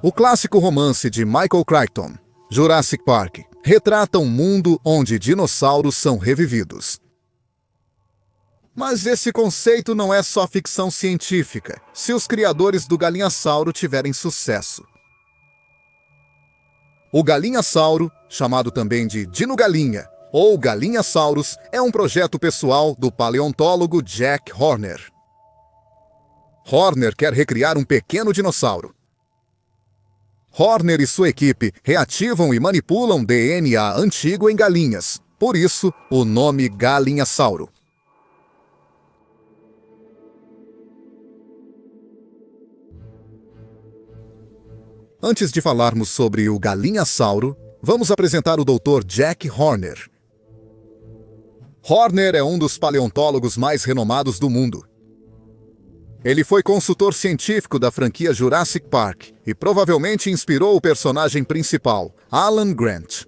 O clássico romance de Michael Crichton, Jurassic Park, retrata um mundo onde dinossauros são revividos. Mas esse conceito não é só ficção científica, se os criadores do galinhasauro tiverem sucesso. O galinhasauro, chamado também de dinogalinha ou galinhasaurus, é um projeto pessoal do paleontólogo Jack Horner. Horner quer recriar um pequeno dinossauro. Horner e sua equipe reativam e manipulam DNA antigo em galinhas, por isso o nome galinhasauro. Antes de falarmos sobre o galinhasauro, vamos apresentar o Dr. Jack Horner. Horner é um dos paleontólogos mais renomados do mundo. Ele foi consultor científico da franquia Jurassic Park e provavelmente inspirou o personagem principal, Alan Grant.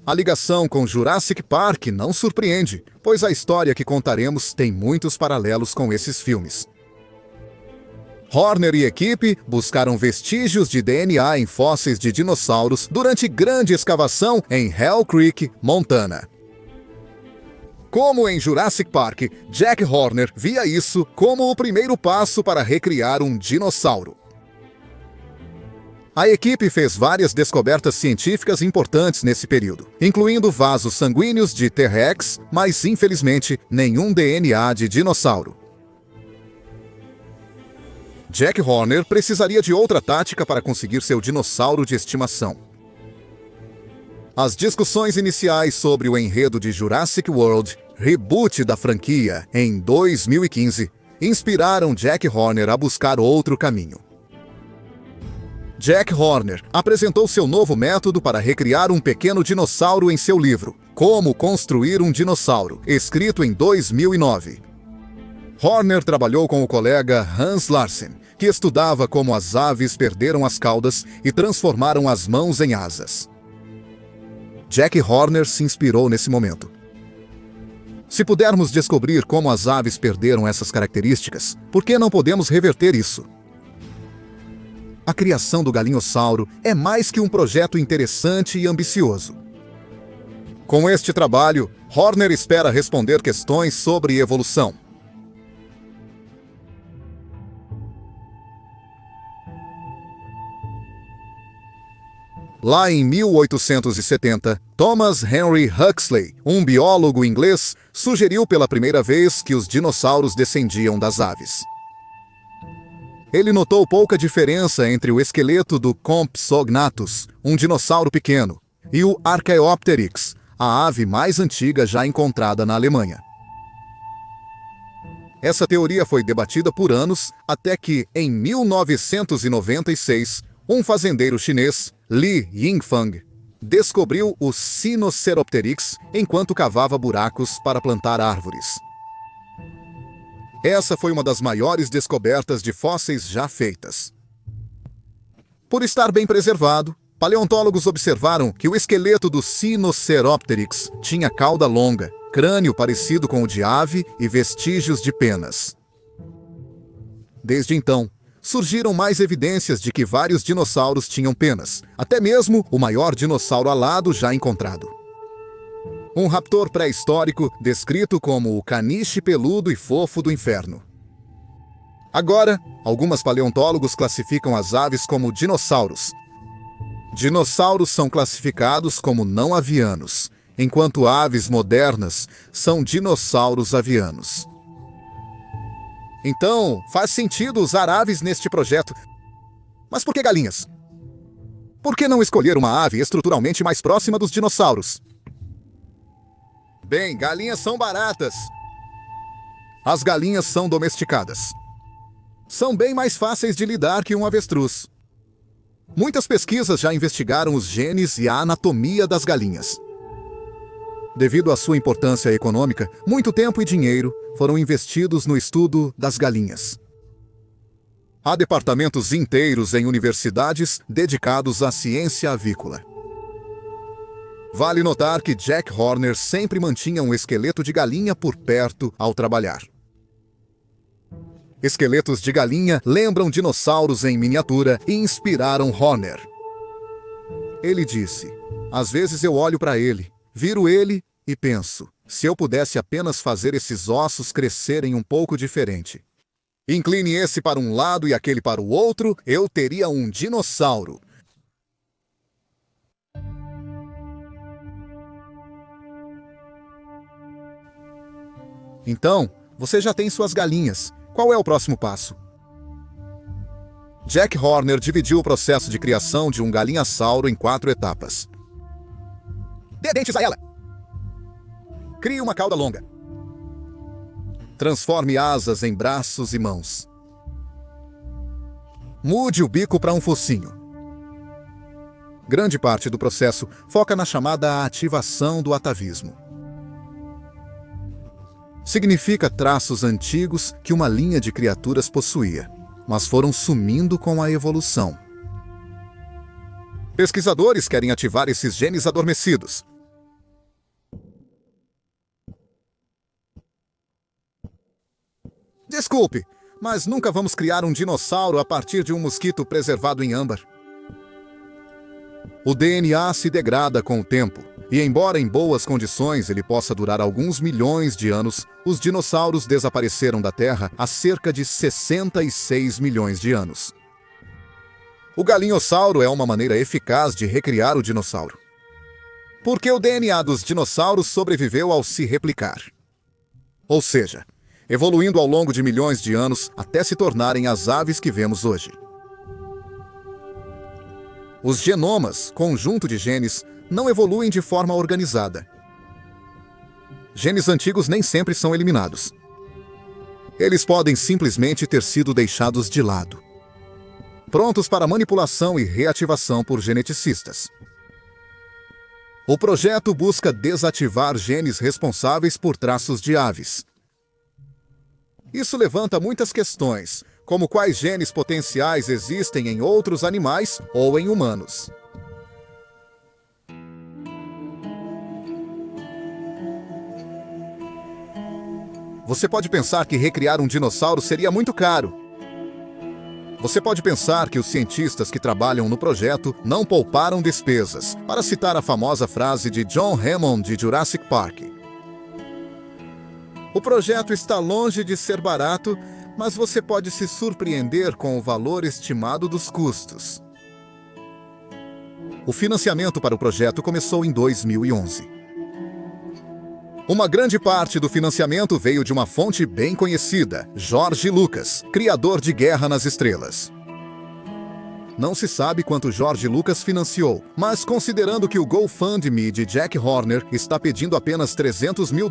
A ligação com Jurassic Park não surpreende, pois a história que contaremos tem muitos paralelos com esses filmes. Horner e equipe buscaram vestígios de DNA em fósseis de dinossauros durante grande escavação em Hell Creek, Montana. Como em Jurassic Park, Jack Horner via isso como o primeiro passo para recriar um dinossauro. A equipe fez várias descobertas científicas importantes nesse período, incluindo vasos sanguíneos de T-Rex, mas infelizmente nenhum DNA de dinossauro. Jack Horner precisaria de outra tática para conseguir seu dinossauro de estimação. As discussões iniciais sobre o enredo de Jurassic World, reboot da franquia, em 2015, inspiraram Jack Horner a buscar outro caminho. Jack Horner apresentou seu novo método para recriar um pequeno dinossauro em seu livro, Como Construir um Dinossauro, escrito em 2009. Horner trabalhou com o colega Hans Larsen, que estudava como as aves perderam as caudas e transformaram as mãos em asas. Jack Horner se inspirou nesse momento. Se pudermos descobrir como as aves perderam essas características, por que não podemos reverter isso? A criação do galinhossauro é mais que um projeto interessante e ambicioso. Com este trabalho, Horner espera responder questões sobre evolução. Lá em 1870, Thomas Henry Huxley, um biólogo inglês, sugeriu pela primeira vez que os dinossauros descendiam das aves. Ele notou pouca diferença entre o esqueleto do Compsognathus, um dinossauro pequeno, e o Archaeopteryx, a ave mais antiga já encontrada na Alemanha. Essa teoria foi debatida por anos, até que, em 1996, um fazendeiro chinês, Li Yingfang, descobriu o Sinoceropteryx enquanto cavava buracos para plantar árvores. Essa foi uma das maiores descobertas de fósseis já feitas. Por estar bem preservado, paleontólogos observaram que o esqueleto do Sinoceropteryx tinha cauda longa, crânio parecido com o de ave e vestígios de penas. Desde então, surgiram mais evidências de que vários dinossauros tinham penas, até mesmo o maior dinossauro alado já encontrado. Um raptor pré-histórico descrito como o caniche peludo e fofo do inferno. Agora, algumas paleontólogos classificam as aves como dinossauros. Dinossauros são classificados como não avianos, enquanto aves modernas são dinossauros avianos. Então, faz sentido usar aves neste projeto. Mas por que galinhas? Por que não escolher uma ave estruturalmente mais próxima dos dinossauros? Bem, galinhas são baratas. As galinhas são domesticadas. São bem mais fáceis de lidar que um avestruz. Muitas pesquisas já investigaram os genes e a anatomia das galinhas. Devido à sua importância econômica, muito tempo e dinheiro foram investidos no estudo das galinhas. Há departamentos inteiros em universidades dedicados à ciência avícola. Vale notar que Jack Horner sempre mantinha um esqueleto de galinha por perto ao trabalhar. Esqueletos de galinha lembram dinossauros em miniatura e inspiraram Horner. Ele disse: "Às vezes eu olho para ele, viro ele e penso, se eu pudesse apenas fazer esses ossos crescerem um pouco diferente. Incline esse para um lado e aquele para o outro, eu teria um dinossauro." Então, você já tem suas galinhas. Qual é o próximo passo? Jack Horner dividiu o processo de criação de um galinhassauro em 4 etapas. Dê dentes a ela! Crie uma cauda longa. Transforme asas em braços e mãos. Mude o bico para um focinho. Grande parte do processo foca na chamada ativação do atavismo. Significa traços antigos que uma linha de criaturas possuía, mas foram sumindo com a evolução. Pesquisadores querem ativar esses genes adormecidos. Desculpe, mas nunca vamos criar um dinossauro a partir de um mosquito preservado em âmbar. O DNA se degrada com o tempo, e embora em boas condições ele possa durar alguns milhões de anos, os dinossauros desapareceram da Terra há cerca de 66 milhões de anos. O galinhossauro é uma maneira eficaz de recriar o dinossauro. Porque o DNA dos dinossauros sobreviveu ao se replicar. Ou seja, evoluindo ao longo de milhões de anos até se tornarem as aves que vemos hoje. Os genomas, conjunto de genes, não evoluem de forma organizada. Genes antigos nem sempre são eliminados. Eles podem simplesmente ter sido deixados de lado, prontos para manipulação e reativação por geneticistas. O projeto busca desativar genes responsáveis por traços de aves. Isso levanta muitas questões, como quais genes potenciais existem em outros animais ou em humanos. Você pode pensar que recriar um dinossauro seria muito caro. Você pode pensar que os cientistas que trabalham no projeto não pouparam despesas, para citar a famosa frase de John Hammond de Jurassic Park. O projeto está longe de ser barato, mas você pode se surpreender com o valor estimado dos custos. O financiamento para o projeto começou em 2011. Uma grande parte do financiamento veio de uma fonte bem conhecida, George Lucas, criador de Guerra nas Estrelas. Não se sabe quanto George Lucas financiou, mas considerando que o GoFundMe de Jack Horner está pedindo apenas $300 mil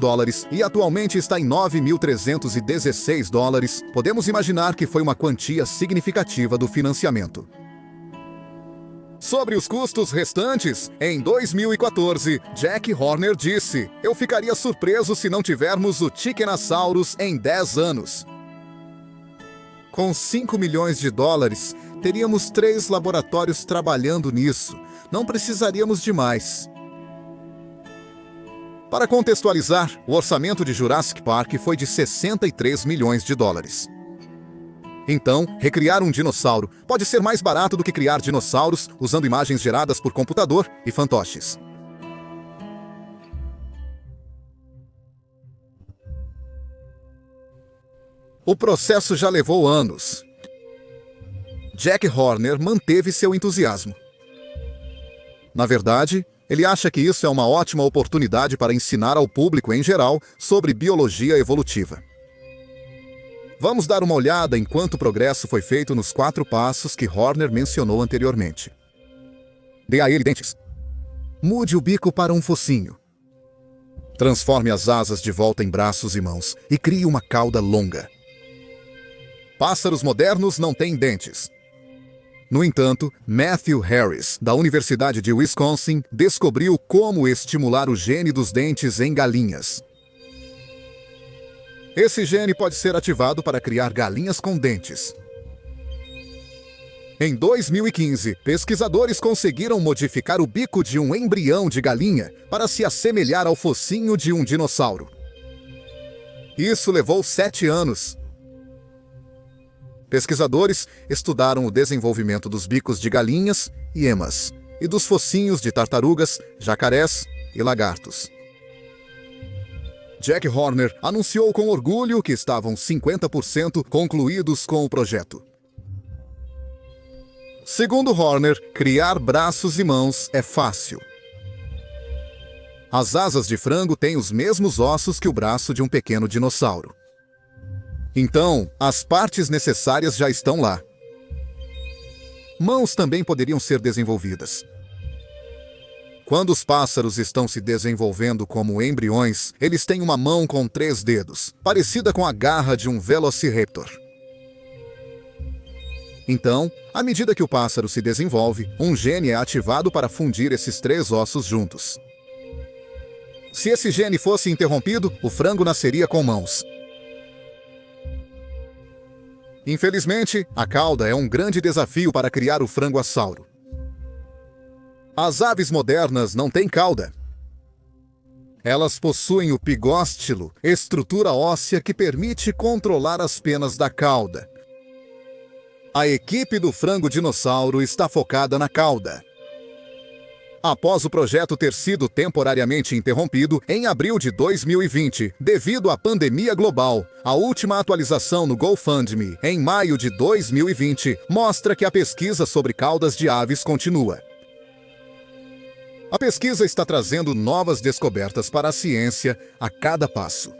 e atualmente está em $9.316, podemos imaginar que foi uma quantia significativa do financiamento. Sobre os custos restantes, em 2014, Jack Horner disse: "Eu ficaria surpreso se não tivermos o Chickenosaurus em 10 anos. Com $5 milhões, teríamos 3 laboratórios trabalhando nisso. Não precisaríamos de mais." Para contextualizar, o orçamento de Jurassic Park foi de $63 milhões. Então, recriar um dinossauro pode ser mais barato do que criar dinossauros usando imagens geradas por computador e fantoches. O processo já levou anos. Jack Horner manteve seu entusiasmo. Na verdade, ele acha que isso é uma ótima oportunidade para ensinar ao público em geral sobre biologia evolutiva. Vamos dar uma olhada em quanto progresso foi feito nos 4 passos que Horner mencionou anteriormente. Dê a ele dentes. Mude o bico para um focinho. Transforme as asas de volta em braços e mãos e crie uma cauda longa. Pássaros modernos não têm dentes. No entanto, Matthew Harris, da Universidade de Wisconsin, descobriu como estimular o gene dos dentes em galinhas. Esse gene pode ser ativado para criar galinhas com dentes. Em 2015, pesquisadores conseguiram modificar o bico de um embrião de galinha para se assemelhar ao focinho de um dinossauro. Isso levou 7 anos. Pesquisadores estudaram o desenvolvimento dos bicos de galinhas e emas e dos focinhos de tartarugas, jacarés e lagartos. Jack Horner anunciou com orgulho que estavam 50% concluídos com o projeto. Segundo Horner, criar braços e mãos é fácil. As asas de frango têm os mesmos ossos que o braço de um pequeno dinossauro. Então, as partes necessárias já estão lá. Mãos também poderiam ser desenvolvidas. Quando os pássaros estão se desenvolvendo como embriões, eles têm uma mão com 3 dedos, parecida com a garra de um velociraptor. Então, à medida que o pássaro se desenvolve, um gene é ativado para fundir esses 3 ossos juntos. Se esse gene fosse interrompido, o frango nasceria com mãos. Infelizmente, a cauda é um grande desafio para criar o frangoassauro. As aves modernas não têm cauda. Elas possuem o pigóstilo, estrutura óssea que permite controlar as penas da cauda. A equipe do frango dinossauro está focada na cauda. Após o projeto ter sido temporariamente interrompido em abril de 2020, devido à pandemia global, a última atualização no GoFundMe, em maio de 2020, mostra que a pesquisa sobre caudas de aves continua. A pesquisa está trazendo novas descobertas para a ciência a cada passo.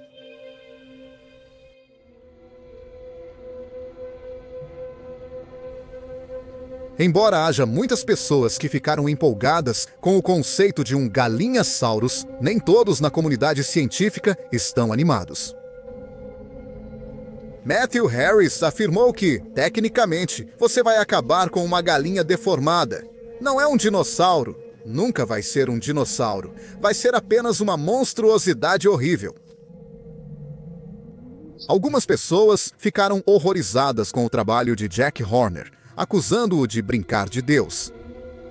Embora haja muitas pessoas que ficaram empolgadas com o conceito de um galinhasaurus, nem todos na comunidade científica estão animados. Matthew Harris afirmou que, tecnicamente, você vai acabar com uma galinha deformada. Não é um dinossauro. Nunca vai ser um dinossauro. Vai ser apenas uma monstruosidade horrível. Algumas pessoas ficaram horrorizadas com o trabalho de Jack Horner, acusando-o de brincar de Deus.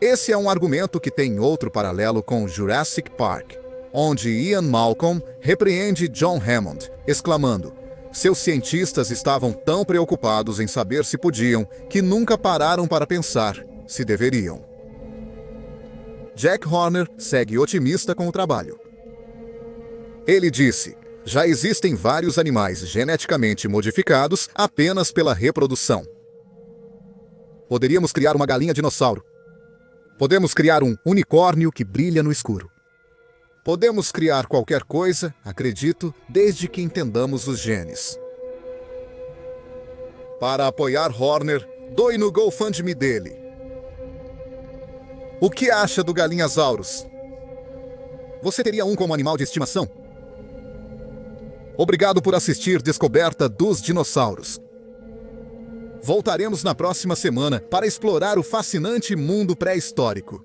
Esse é um argumento que tem outro paralelo com Jurassic Park, onde Ian Malcolm repreende John Hammond, exclamando: seus cientistas estavam tão preocupados em saber se podiam, que nunca pararam para pensar se deveriam. Jack Horner segue otimista com o trabalho. Ele disse: já existem vários animais geneticamente modificados apenas pela reprodução. Poderíamos criar uma galinha dinossauro. Podemos criar um unicórnio que brilha no escuro. Podemos criar qualquer coisa, acredito, desde que entendamos os genes. Para apoiar Horner, doe no GoFundMe dele. O que acha do galinhasaurus? Você teria um como animal de estimação? Obrigado por assistir Descoberta dos Dinossauros. Voltaremos na próxima semana para explorar o fascinante mundo pré-histórico.